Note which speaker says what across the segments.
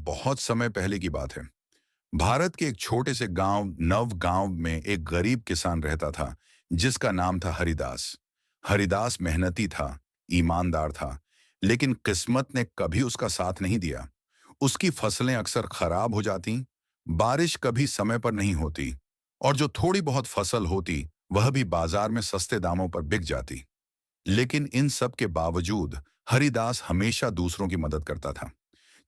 Speaker 1: बहुत समय पहले की बात है। भारत के एक छोटे से गांव नव गांव में एक गरीब किसान रहता था जिसका नाम था हरिदास। हरिदास मेहनती था, ईमानदार था, लेकिन किस्मत ने कभी उसका साथ नहीं दिया। उसकी फसलें अक्सर खराब हो जाती, बारिश कभी समय पर नहीं होती, और जो थोड़ी बहुत फसल होती वह भी बाजार में सस्ते दामों पर बिक जाती। लेकिन इन सब के बावजूद हरिदास हमेशा दूसरों की मदद करता था।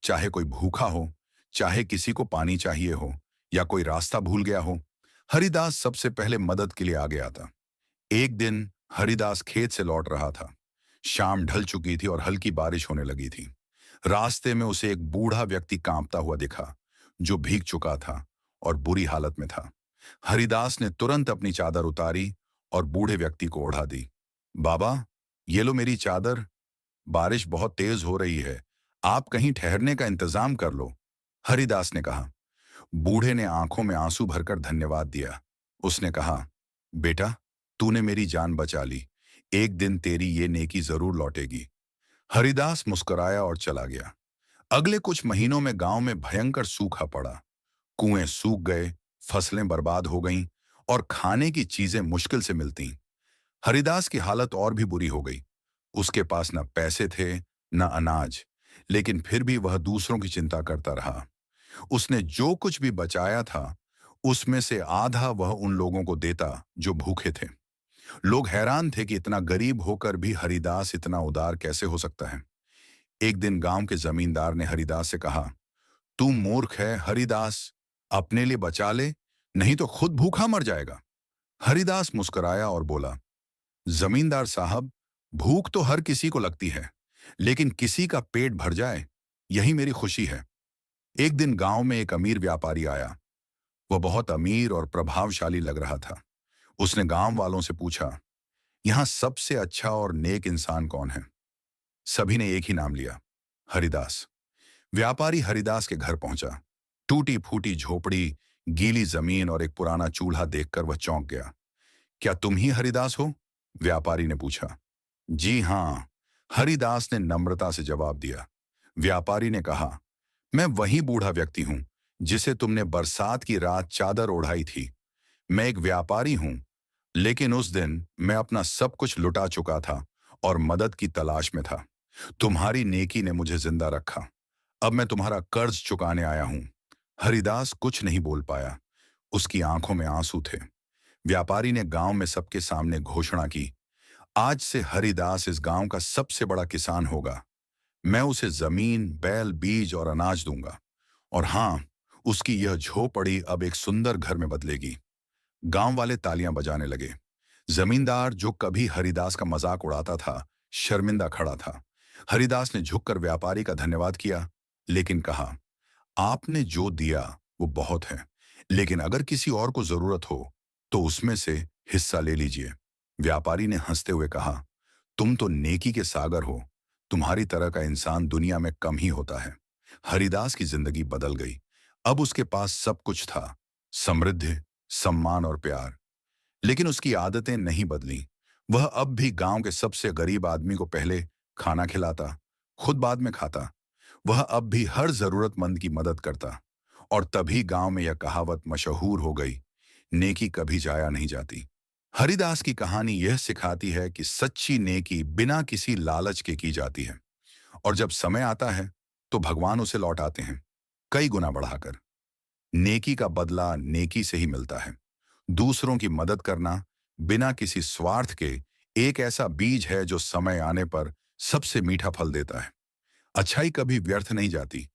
Speaker 1: चाहे कोई भूखा हो, चाहे किसी को पानी चाहिए हो, या कोई रास्ता भूल गया हो, हरिदास सबसे पहले मदद के लिए आगे आता। एक दिन हरिदास खेत से लौट रहा था। शाम ढल चुकी थी और हल्की बारिश होने लगी थी। रास्ते में उसे एक बूढ़ा व्यक्ति कांपता हुआ दिखा, जो भीग चुका था और बुरी हालत में था। हरिदास ने तुरंत अपनी चादर उतारी और बूढ़े व्यक्ति को ओढ़ा दी। बाबा, ये लो मेरी चादर। बारिश बहुत तेज हो रही है, आप कहीं ठहरने का इंतजाम कर लो, हरिदास ने कहा। बूढ़े ने आंखों में आंसू भरकर धन्यवाद दिया। उसने कहा, बेटा, तूने मेरी जान बचा ली। एक दिन तेरी ये नेकी जरूर लौटेगी। हरिदास मुस्कुराया और चला गया। अगले कुछ महीनों में गांव में भयंकर सूखा पड़ा। कुएं सूख गए, फसलें बर्बाद हो गईं, और खाने की चीजें मुश्किल से मिलती। हरिदास की हालत और भी बुरी हो गई। उसके पास न पैसे थे, न अनाज, लेकिन फिर भी वह दूसरों की चिंता करता रहा। उसने जो कुछ भी बचाया था, उसमें से आधा वह उन लोगों को देता जो भूखे थे। लोग हैरान थे कि इतना गरीब होकर भी हरिदास इतना उदार कैसे हो सकता है। एक दिन गांव के जमींदार ने हरिदास से कहा, तू मूर्ख है हरिदास, अपने लिए बचा ले, नहीं तो खुद भूखा मर जाएगा। हरिदास मुस्कुराया और बोला, जमींदार साहब, भूख तो हर किसी को लगती है, लेकिन किसी का पेट भर जाए, यही मेरी खुशी है। एक दिन गांव में एक अमीर व्यापारी आया। वह बहुत अमीर और प्रभावशाली लग रहा था। उसने गांव वालों से पूछा, यहां सबसे अच्छा और नेक इंसान कौन है? सभी ने एक ही नाम लिया, हरिदास। व्यापारी हरिदास के घर पहुंचा। टूटी फूटी झोपड़ी, गीली जमीन और एक पुराना चूल्हा देखकर वह चौंक गया। क्या तुम ही हरिदास हो? व्यापारी ने पूछा। जी हां, हरिदास ने नम्रता से जवाब दिया। व्यापारी ने कहा, मैं वही बूढ़ा व्यक्ति हूं जिसे तुमने बरसात की रात चादर ओढ़ाई थी। मैं एक व्यापारी हूं, लेकिन उस दिन मैं अपना सब कुछ लुटा चुका था और मदद की तलाश में था। तुम्हारी नेकी ने मुझे जिंदा रखा। अब मैं तुम्हारा कर्ज चुकाने आया हूं। हरिदास कुछ नहीं बोल पाया। उसकी आंखों में आंसू थे। व्यापारी ने गांव में सबके सामने घोषणा की, आज से हरिदास इस गांव का सबसे बड़ा किसान होगा। मैं उसे जमीन, बैल, बीज और अनाज दूंगा। और हां, उसकी यह झोपड़ी अब एक सुंदर घर में बदलेगी। गांव वाले तालियां बजाने लगे। जमींदार, जो कभी हरिदास का मजाक उड़ाता था, शर्मिंदा खड़ा था। हरिदास ने झुककर व्यापारी का धन्यवाद किया, लेकिन कहा, आपने जो दिया वो बहुत है, लेकिन अगर किसी और को जरूरत हो तो उसमें से हिस्सा ले लीजिए। व्यापारी ने हंसते हुए कहा, तुम तो नेकी के सागर हो। तुम्हारी तरह का इंसान दुनिया में कम ही होता है। हरिदास की जिंदगी बदल गई। अब उसके पास सब कुछ था, समृद्धि, सम्मान और प्यार। लेकिन उसकी आदतें नहीं बदली। वह अब भी गांव के सबसे गरीब आदमी को पहले खाना खिलाता, खुद बाद में खाता। वह अब भी हर जरूरतमंद की मदद करता। और तभी गांव में यह कहावत मशहूर हो गई, नेकी कभी जाया नहीं जाती। हरिदास की कहानी यह सिखाती है कि सच्ची नेकी बिना किसी लालच के की जाती है, और जब समय आता है तो भगवान उसे लौटाते हैं, कई गुना बढ़ाकर। नेकी का बदला नेकी से ही मिलता है। दूसरों की मदद करना बिना किसी स्वार्थ के एक ऐसा बीज है जो समय आने पर सबसे मीठा फल देता है। अच्छाई कभी व्यर्थ नहीं जाती,